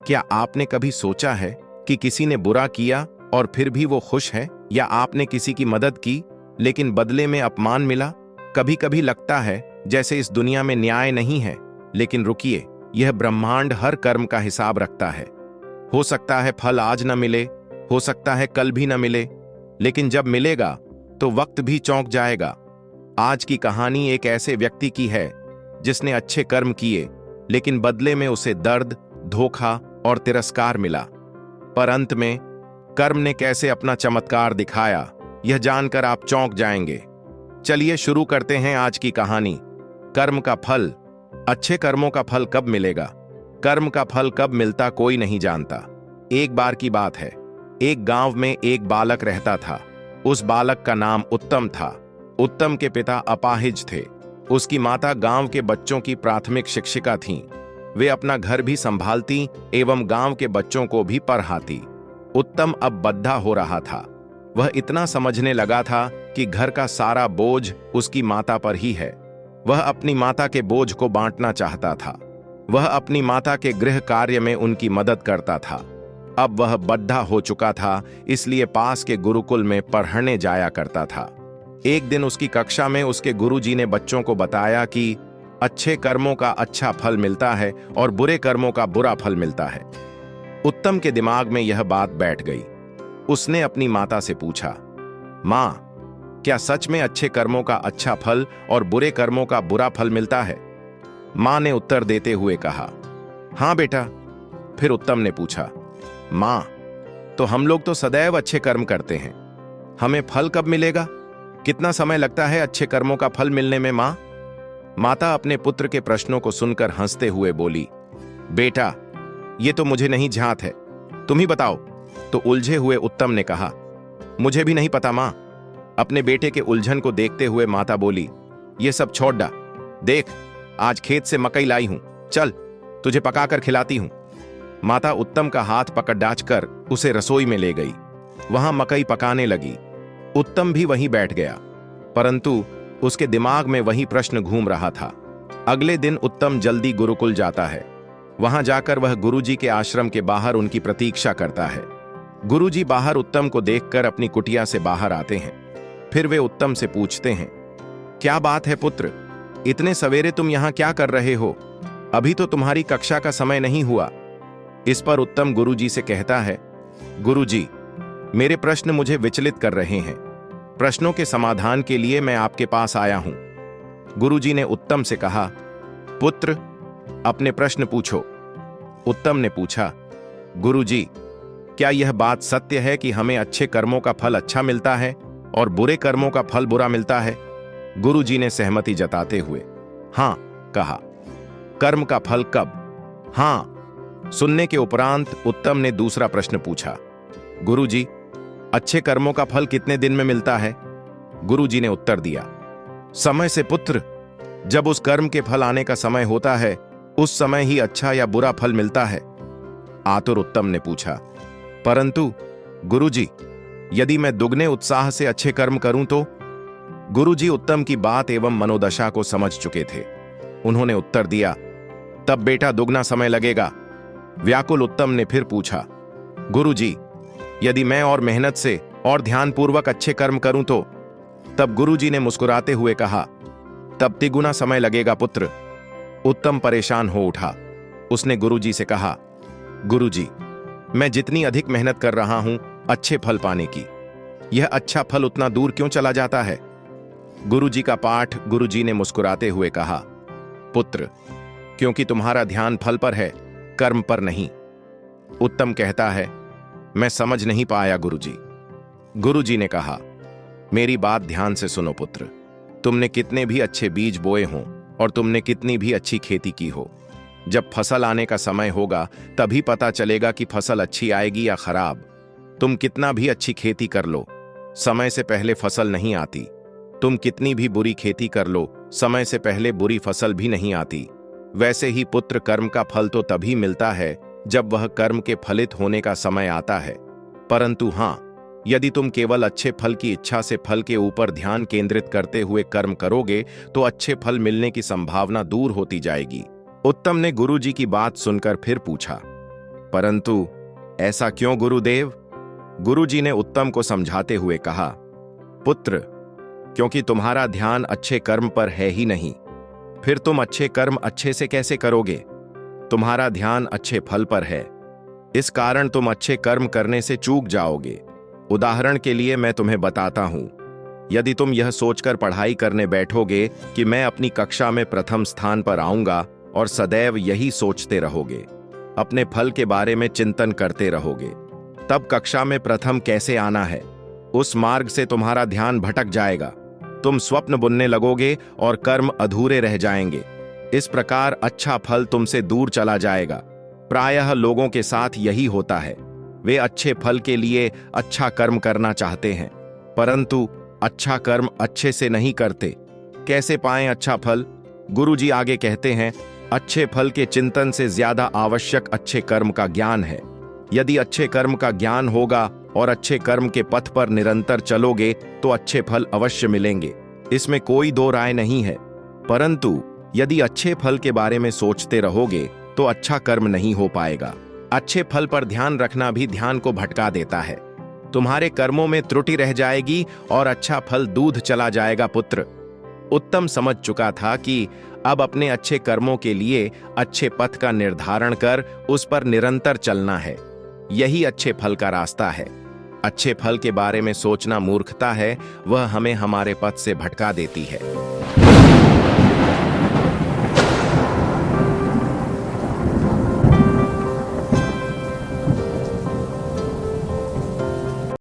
क्या आपने कभी सोचा है कि किसी ने बुरा किया और फिर भी वो खुश है, या आपने किसी की मदद की लेकिन बदले में अपमान मिला? कभी कभी लगता है जैसे इस दुनिया में न्याय नहीं है, लेकिन रुकिए, यह ब्रह्मांड हर कर्म का हिसाब रखता है। हो सकता है फल आज न मिले, हो सकता है कल भी न मिले, लेकिन जब मिलेगा तो वक्त भी चौंक जाएगा। आज की कहानी एक ऐसे व्यक्ति की है जिसने अच्छे कर्म किए, लेकिन बदले में उसे दर्द, धोखा और तिरस्कार मिला। पर अंत में कर्म ने कैसे अपना चमत्कार दिखाया, यह जानकर आप चौंक जाएंगे। चलिए शुरू करते हैं आज की कहानी। कर्म का फल। अच्छे कर्मों का फल कब मिलेगा? कर्म का फल कब मिलता कोई नहीं जानता। एक बार की बात है, एक गांव में एक बालक रहता था। उस बालक का नाम उत्तम था। उत्तम के पिता अपाहिज थे। उसकी माता गांव के बच्चों की प्राथमिक शिक्षिका थीं। वे अपना घर भी संभालती एवं गांव के बच्चों को भी पढ़ाती। उत्तम अब बद्धा हो रहा था। वह इतना समझने लगा था कि घर का सारा बोझ उसकी माता पर ही है। वह अपनी माता के बोझ को बांटना चाहता था। वह अपनी माता के गृह कार्य में उनकी मदद करता था। अब वह बद्धा हो चुका था, इसलिए पास के गुरुकुल में पढ़ने जाया करता था। एक दिन उसकी कक्षा में उसके गुरुजी ने बच्चों को बताया कि अच्छे कर्मों का अच्छा फल मिलता है और बुरे कर्मों का बुरा फल मिलता है। उत्तम के दिमाग में यह बात बैठ गई। उसने अपनी माता से पूछा, माँ, क्या सच में अच्छे कर्मों का अच्छा फल और बुरे कर्मों का बुरा फल मिलता है? माँ ने उत्तर देते हुए कहा, हाँ बेटा। फिर उत्तम ने पूछा, माँ, तो हम लोग तो सदैव अच्छे कर्म करते हैं, हमें फल कब मिलेगा? कितना समय लगता है अच्छे कर्मों का फल मिलने में माँ? माता अपने पुत्र के प्रश्नों को सुनकर हंसते हुए बोली, बेटा, ये तो मुझे नहीं झांत है, तुम ही बताओ। तो उलझे हुए उत्तम ने कहा, मुझे भी नहीं पता माँ। अपने बेटे के उलझन को देखते हुए माता बोली, ये सब छोड़ डा, देख आज खेत से मकई लाई हूं, चल तुझे पकाकर खिलाती हूं। माता उत्तम का हाथ पकड़ डांचकर उसे रसोई में ले गई। वहां मकई पकाने लगी। उत्तम भी वहीं बैठ गया, परंतु उसके दिमाग में वही प्रश्न घूम रहा था। अगले दिन उत्तम जल्दी गुरुकुल जाता है। वहां जाकर वह गुरुजी के आश्रम के बाहर उनकी प्रतीक्षा करता है। गुरुजी बाहर उत्तम को देखकर अपनी कुटिया से बाहर आते हैं। फिर वे उत्तम से पूछते हैं, क्या बात है पुत्र, इतने सवेरे तुम यहां क्या कर रहे हो? अभी तो तुम्हारी कक्षा का समय नहीं हुआ। इस पर उत्तम गुरुजी से कहता है, गुरुजी, मेरे प्रश्न मुझे विचलित कर रहे हैं। प्रश्नों के समाधान के लिए मैं आपके पास आया हूं। गुरुजी ने उत्तम से कहा, पुत्र, अपने प्रश्न पूछो। उत्तम ने पूछा, गुरुजी, क्या यह बात सत्य है कि हमें अच्छे कर्मों का फल अच्छा मिलता है और बुरे कर्मों का फल बुरा मिलता है? गुरुजी ने सहमति जताते हुए हां कहा। कर्म का फल कब? हां सुनने के उपरांत उत्तम ने दूसरा प्रश्न पूछा, गुरुजी, अच्छे कर्मों का फल कितने दिन में मिलता है? गुरुजी ने उत्तर दिया, समय से पुत्र, जब उस कर्म के फल आने का समय होता है उस समय ही अच्छा या बुरा फल मिलता है। आतुर उत्तम ने पूछा, परंतु गुरुजी, यदि मैं दुगने उत्साह से अच्छे कर्म करूं तो? गुरुजी उत्तम की बात एवं मनोदशा को समझ चुके थे। उन्होंने उत्तर दिया, तब बेटा दुगना समय लगेगा। व्याकुल उत्तम ने फिर पूछा, गुरुजी, यदि मैं और मेहनत से और ध्यानपूर्वक अच्छे कर्म करूं तो? तब गुरुजी ने मुस्कुराते हुए कहा, तब तिगुना समय लगेगा पुत्र। उत्तम परेशान हो उठा। उसने गुरुजी से कहा, गुरुजी, मैं जितनी अधिक मेहनत कर रहा हूं अच्छे फल पाने की, यह अच्छा फल उतना दूर क्यों चला जाता है? गुरुजी का पाठ। गुरुजी ने मुस्कुराते हुए कहा, पुत्र, क्योंकि तुम्हारा ध्यान फल पर है, कर्म पर नहीं। उत्तम कहता है, मैं समझ नहीं पाया गुरुजी। गुरुजी ने कहा, मेरी बात ध्यान से सुनो पुत्र। तुमने कितने भी अच्छे बीज बोए हों और तुमने कितनी भी अच्छी खेती की हो, जब फसल आने का समय होगा तभी पता चलेगा कि फसल अच्छी आएगी या खराब। तुम कितना भी अच्छी खेती कर लो, समय से पहले फसल नहीं आती। तुम कितनी भी बुरी खेती कर लो, समय से पहले बुरी फसल भी नहीं आती। वैसे ही पुत्र, कर्म का फल तो तभी मिलता है जब वह कर्म के फलित होने का समय आता है। परंतु हां, यदि तुम केवल अच्छे फल की इच्छा से फल के ऊपर ध्यान केंद्रित करते हुए कर्म करोगे तो अच्छे फल मिलने की संभावना दूर होती जाएगी। उत्तम ने गुरुजी की बात सुनकर फिर पूछा, परंतु ऐसा क्यों गुरुदेव? गुरुजी ने उत्तम को समझाते हुए कहा, पुत्र, क्योंकि तुम्हारा ध्यान अच्छे कर्म पर है ही नहीं, फिर तुम अच्छे कर्म अच्छे से कैसे करोगे? तुम्हारा ध्यान अच्छे फल पर है, इस कारण तुम अच्छे कर्म करने से चूक जाओगे। उदाहरण के लिए मैं तुम्हें बताता हूं, यदि तुम यह सोचकर पढ़ाई करने बैठोगे कि मैं अपनी कक्षा में प्रथम स्थान पर आऊंगा और सदैव यही सोचते रहोगे, अपने फल के बारे में चिंतन करते रहोगे, तब कक्षा में प्रथम कैसे आना है? उस मार्ग से तुम्हारा ध्यान भटक जाएगा, तुम स्वप्न बुनने लगोगे और कर्म अधूरे रह जाएंगे। इस प्रकार अच्छा फल तुमसे दूर चला जाएगा। प्रायः लोगों के साथ यही होता है, वे अच्छे फल के लिए अच्छा कर्म करना चाहते हैं, परंतु अच्छा कर्म अच्छे से नहीं करते। कैसे पाएं अच्छा फल? गुरुजी आगे कहते हैं, अच्छे फल के चिंतन से ज्यादा आवश्यक अच्छे कर्म का ज्ञान है। यदि अच्छे कर्म का ज्ञान होगा और अच्छे कर्म के पथ पर निरंतर चलोगे तो अच्छे फल अवश्य मिलेंगे, इसमें कोई दो राय नहीं है। परंतु यदि अच्छे फल के बारे में सोचते रहोगे तो अच्छा कर्म नहीं हो पाएगा। अच्छे फल पर ध्यान रखना भी ध्यान को भटका देता है। तुम्हारे कर्मों में त्रुटि रह जाएगी और अच्छा फल दूध चला जाएगा। पुत्र, उत्तम समझ चुका था कि अब अपने अच्छे कर्मों के लिए अच्छे पथ का निर्धारण कर उस पर निरंतर चलना है, यही अच्छे फल का रास्ता है। अच्छे फल के बारे में सोचना मूर्खता है, वह हमें हमारे पथ से भटका देती है।